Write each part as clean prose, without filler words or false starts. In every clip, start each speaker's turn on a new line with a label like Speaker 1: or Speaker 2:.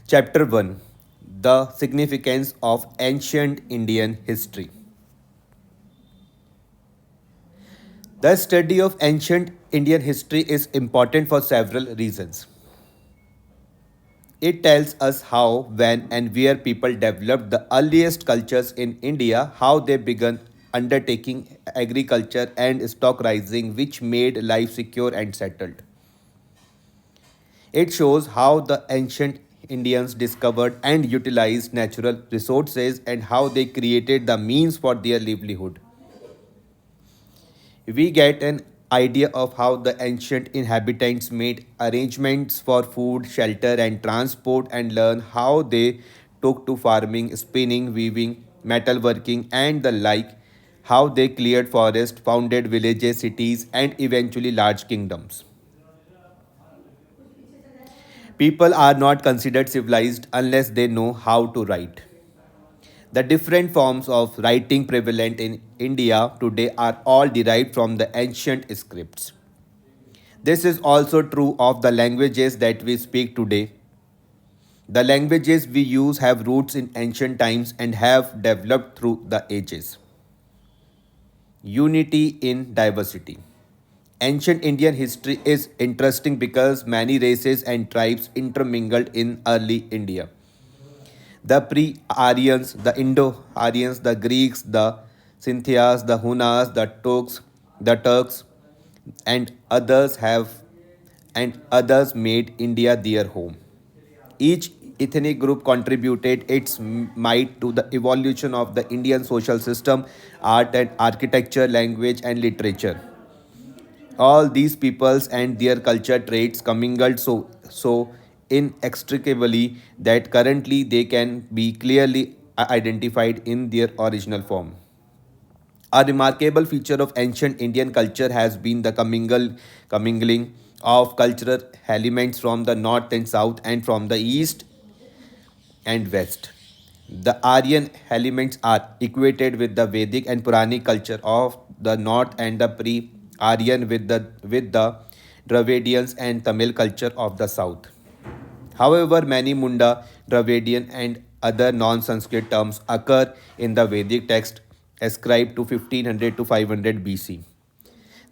Speaker 1: Chapter 1. The Significance of Ancient Indian History. The study of ancient Indian history is important for several reasons. It tells us how, when, and where people developed the earliest cultures in India, how they began undertaking agriculture and stock raising, which made life secure and settled. It shows how the ancient Indians discovered and utilized natural resources and how they created the means for their livelihood. We get an idea of how the ancient inhabitants made arrangements for food, shelter, and transport, and learn how they took to farming, spinning, weaving, metalworking, and the like, how they cleared forests, founded villages, cities, and eventually large kingdoms. People are not considered civilized unless they know how to write. The different forms of writing prevalent in India today are all derived from the ancient scripts. This is also true of the languages that we speak today. The languages we use have roots in ancient times and have developed through the ages. Unity in diversity. Ancient Indian history is interesting because many races and tribes intermingled in early India. The pre-Aryans, the Indo-Aryans, the Greeks, the Scythians, the Hunas, the Turks, and others made India their home. Each ethnic group contributed its might to the evolution of the Indian social system, art and architecture, language and literature. All these peoples and their culture traits commingled so inextricably that currently they can be clearly identified in their original form. A remarkable feature of ancient Indian culture has been the commingling of cultural elements from the north and south and from the east and west. The Aryan elements are equated with the Vedic and Puranic culture of the north and the pre-Aryan with the Dravidians and Tamil culture of the south. However, many Munda, Dravidian, and other non-Sanskrit terms occur in the Vedic text ascribed to 1500 to 500 BC.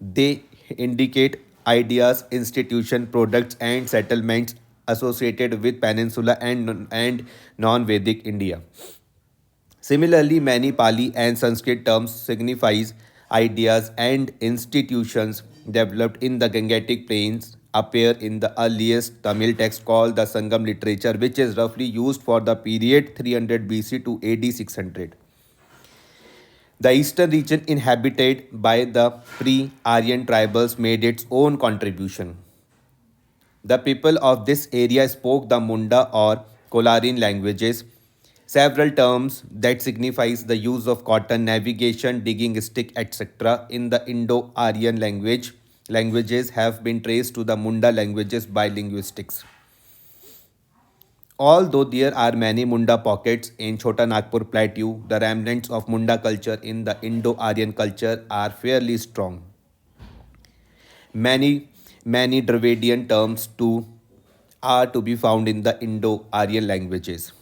Speaker 1: They indicate ideas, institutions, products, and settlements associated with Peninsula and non-Vedic India. Similarly, many Pali and Sanskrit terms signifies ideas and institutions developed in the Gangetic plains appear in the earliest Tamil text called the Sangam literature, which is roughly used for the period 300 BC to AD 600. The eastern region inhabited by the pre-Aryan tribals made its own contribution. The people of this area spoke the Munda or Kolarin languages, several terms that signifies the use of cotton, navigation, digging stick, etc. in the Indo-Aryan languages have been traced to the Munda languages by linguistics. Although there are many Munda pockets in Chota Nagpur Plateau, the remnants of Munda culture in the Indo-Aryan culture are fairly strong. Many Dravidian terms too are to be found in the Indo-Aryan languages.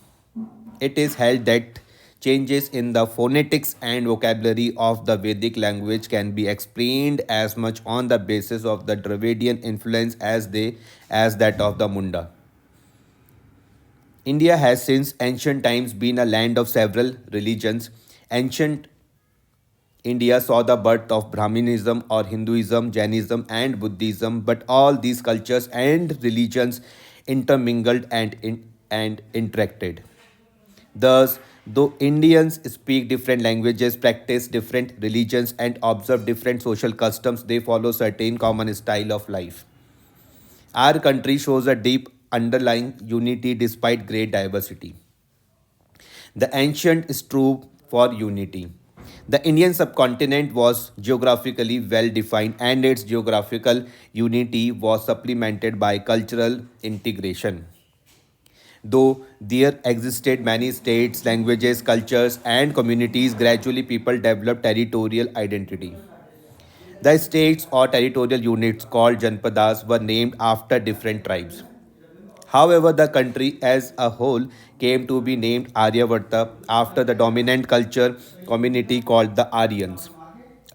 Speaker 1: It is held that changes in the phonetics and vocabulary of the Vedic language can be explained as much on the basis of the Dravidian influence as that of the Munda. India has since ancient times been a land of several religions. Ancient India saw the birth of Brahminism or Hinduism, Jainism, and Buddhism, but all these cultures and religions intermingled and interacted. Thus, though Indians speak different languages, practice different religions, and observe different social customs, they follow certain common style of life. Our country shows a deep underlying unity despite great diversity. The ancient is true for unity. The Indian subcontinent was geographically well defined and its geographical unity was supplemented by cultural integration. Though there existed many states, languages, cultures, and communities, gradually people developed territorial identity. The states or territorial units called Janpadas were named after different tribes. However, the country as a whole came to be named Aryavarta after the dominant culture community called the Aryans.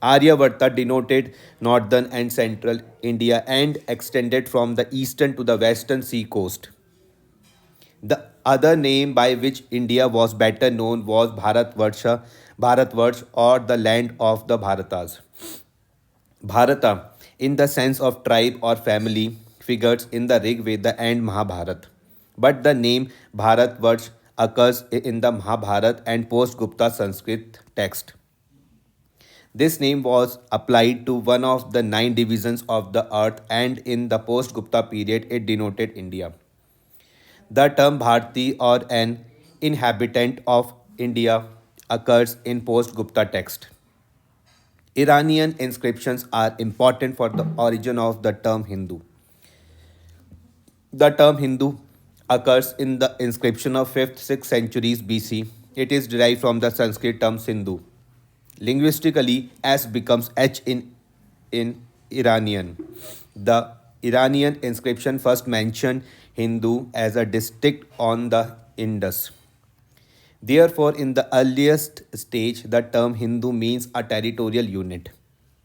Speaker 1: Aryavarta denoted northern and central India and extended from the eastern to the western sea coast. The other name by which India was better known was Bharatvarsh or the land of the Bharatas. Bharata, in the sense of tribe or family, figures in the Rig Veda and Mahabharata. But the name Bharatvarsh occurs in the Mahabharata and post Gupta Sanskrit text. This name was applied to one of the nine divisions of the earth, and in the post Gupta period, it denoted India. The term Bharti or an inhabitant of India occurs in post Gupta text. Iranian inscriptions are important for the origin of the term Hindu. The term Hindu occurs in the inscription of 5th 6th centuries BC. It is derived from the Sanskrit term Sindhu. Linguistically, S becomes H in Iranian. The Iranian inscription first mentioned Hindu as a district on the Indus. Therefore, in the earliest stage, the term Hindu means a territorial unit.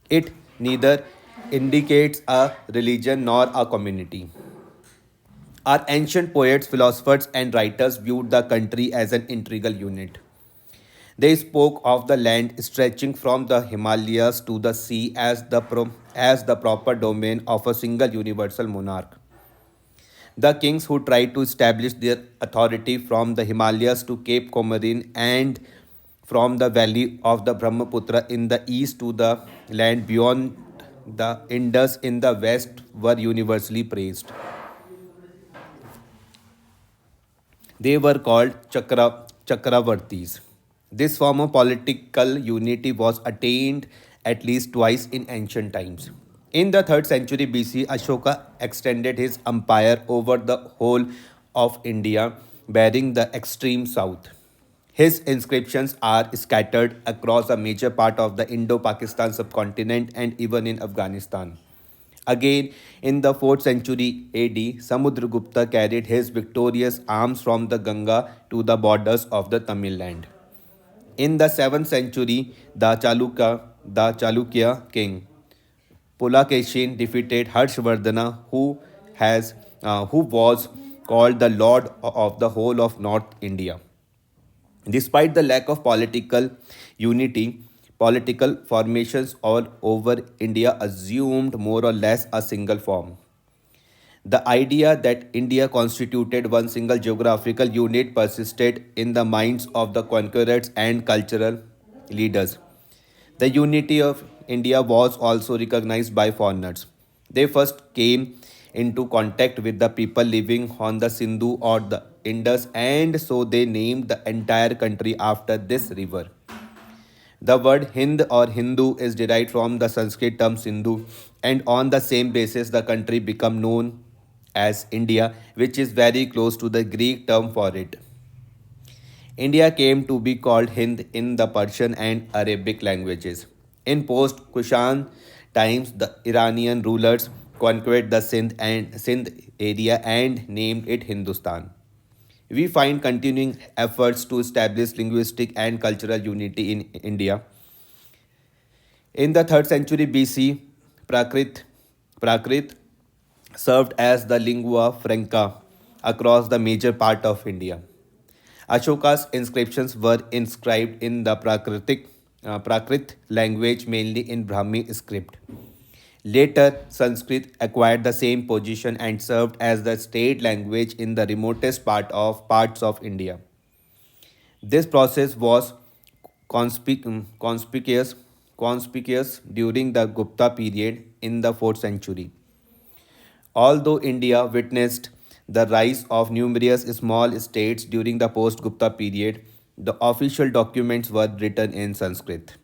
Speaker 1: It neither indicates a religion nor a community. Our ancient poets, philosophers, and writers viewed the country as an integral unit. They spoke of the land stretching from the Himalayas to the sea as the proper domain of a single universal monarch. The kings who tried to establish their authority from the Himalayas to Cape Comorin and from the valley of the Brahmaputra in the east to the land beyond the Indus in the west were universally praised. They were called Chakravartis. This form of political unity was attained at least twice in ancient times. In the 3rd century BC, Ashoka extended his empire over the whole of India, bearing the extreme south. His inscriptions are scattered across a major part of the Indo Pakistan subcontinent and even in Afghanistan. Again, in the 4th century AD, Samudragupta carried his victorious arms from the Ganga to the borders of the Tamil land. In the 7th century, the Chalukya king Pulakeshin defeated Harshvardhana, who was called the Lord of the whole of North India. Despite the lack of political unity, political formations all over India assumed more or less a single form. The idea that India constituted one single geographical unit persisted in the minds of the conquerors and cultural leaders. The unity of India was also recognized by foreigners. They first came into contact with the people living on the Sindhu or the Indus, and so they named the entire country after this river. The word Hind or Hindu is derived from the Sanskrit term Sindhu, and on the same basis, the country became known as India, which is very close to the Greek term for it. India came to be called Hind in the Persian and Arabic languages. In post Kushan times, the Iranian rulers conquered the Sindh area and named it Hindustan. We find continuing efforts to establish linguistic and cultural unity in India. In the 3rd century BC, Prakrit served as the lingua franca across the major part of India. Ashoka's inscriptions were inscribed in the Prakrit language, mainly in Brahmi script. Later, Sanskrit acquired the same position and served as the state language in the remotest parts of India. This process was conspicuous during the Gupta period in the 4th century. Although India witnessed the rise of numerous small states during the post Gupta period, the official documents were written in Sanskrit.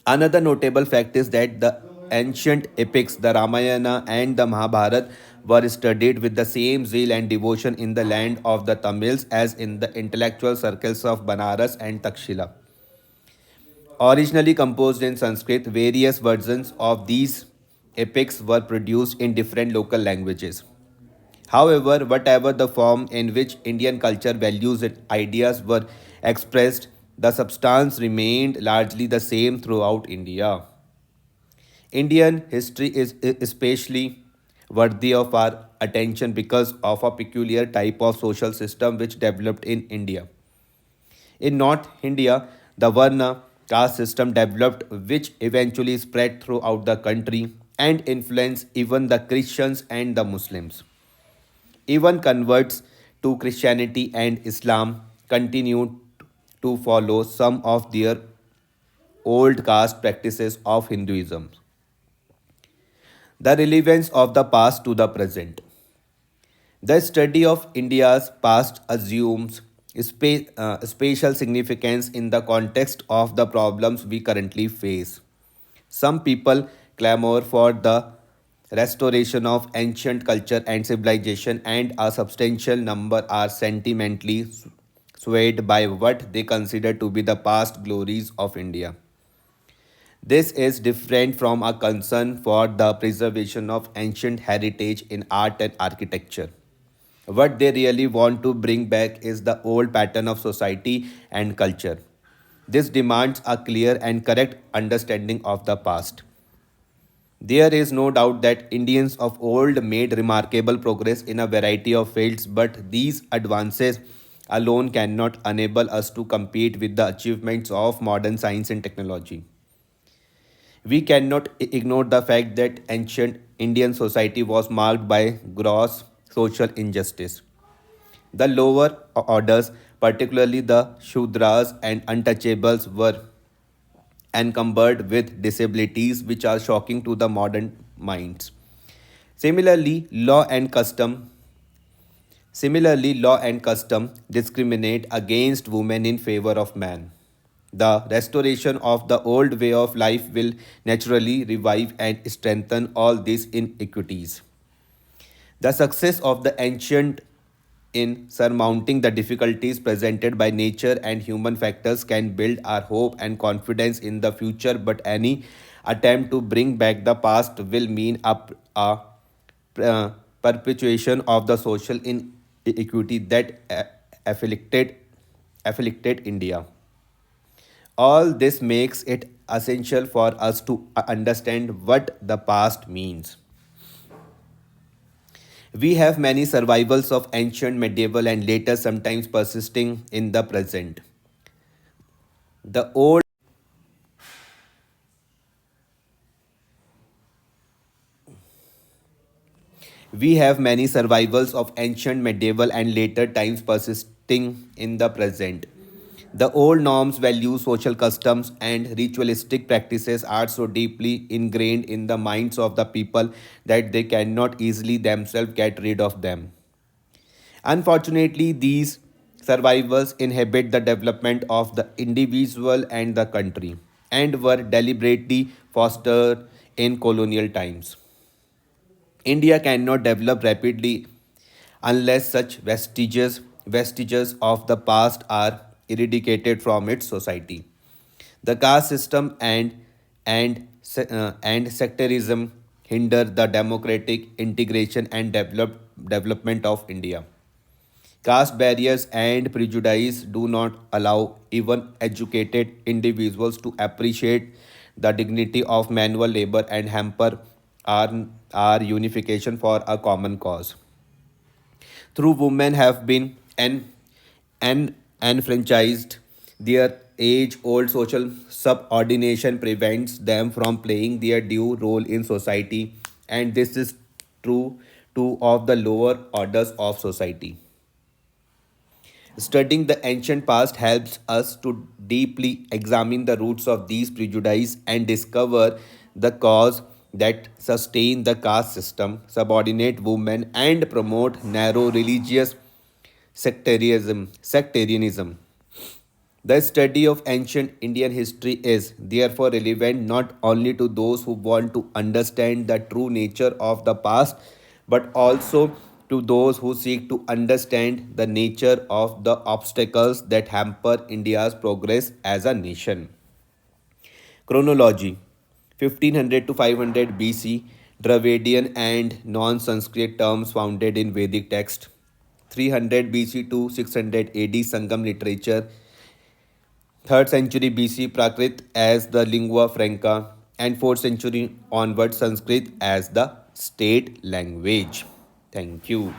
Speaker 1: Another notable fact is that the ancient epics, the Ramayana and the Mahabharata, were studied with the same zeal and devotion in the land of the Tamils as in the intellectual circles of Banaras and Takshila. Originally composed in Sanskrit, various versions of these epics were produced in different local languages. However, whatever the form in which Indian culture values and ideas were expressed, the substance remained largely the same throughout India. Indian history is especially worthy of our attention because of a peculiar type of social system which developed in India. In North India, the Varna caste system developed, which eventually spread throughout the country and influenced even the Christians and the Muslims. Even converts to Christianity and Islam continued to follow some of their old caste practices of Hinduism. The relevance of the past to the present. The study of India's past assumes spatial significance in the context of the problems we currently face. Some people clamor for the restoration of ancient culture and civilization, and a substantial number are sentimentally swayed by what they consider to be the past glories of India. This is different from a concern for the preservation of ancient heritage in art and architecture. What they really want to bring back is the old pattern of society and culture. This demands a clear and correct understanding of the past. There is no doubt that Indians of old made remarkable progress in a variety of fields, but these advances alone cannot enable us to compete with the achievements of modern science and technology. We cannot ignore the fact that ancient Indian society was marked by gross social injustice. The lower orders, particularly the Shudras and untouchables, were encumbered with disabilities which are shocking to the modern minds. Similarly, law and custom discriminate against women in favor of men. The restoration of the old way of life will naturally revive and strengthen all these inequities. The success of the ancient in surmounting the difficulties presented by nature and human factors can build our hope and confidence in the future, but any attempt to bring back the past will mean a perpetuation of the social inequity that afflicted, afflicted India. All this makes it essential for us to understand what the past means. We have many survivals of ancient, medieval, and later sometimes persisting in the present. The old we have many survivals of ancient, medieval, and later times persisting in the present. The old norms, values, social customs, and ritualistic practices are so deeply ingrained in the minds of the people that they cannot easily themselves get rid of them. Unfortunately, these survivors inhibit the development of the individual and the country and were deliberately fostered in colonial times. India cannot develop rapidly unless such vestiges of the past are eradicated from its society. The caste system and sectarism hinder the democratic integration and development of India. Caste barriers and prejudice do not allow even educated individuals to appreciate the dignity of manual labor and hamper our unification for a common cause. Through women have been enfranchised, their age-old social subordination prevents them from playing their due role in society, and this is true too of the lower orders of society. Studying the ancient past helps us to deeply examine the roots of these prejudices and discover the cause that sustain the caste system, subordinate women, and promote narrow religious sectarianism. The study of ancient Indian history is therefore relevant not only to those who want to understand the true nature of the past, but also to those who seek to understand the nature of the obstacles that hamper India's progress as a nation. Chronology 1500 to 500 BC. Dravidian and non-Sanskrit terms founded in Vedic text. 300 BC to 600 AD Sangam literature. 3rd century BC Prakrit as the lingua franca, and 4th century onward Sanskrit as the state language. Thank you.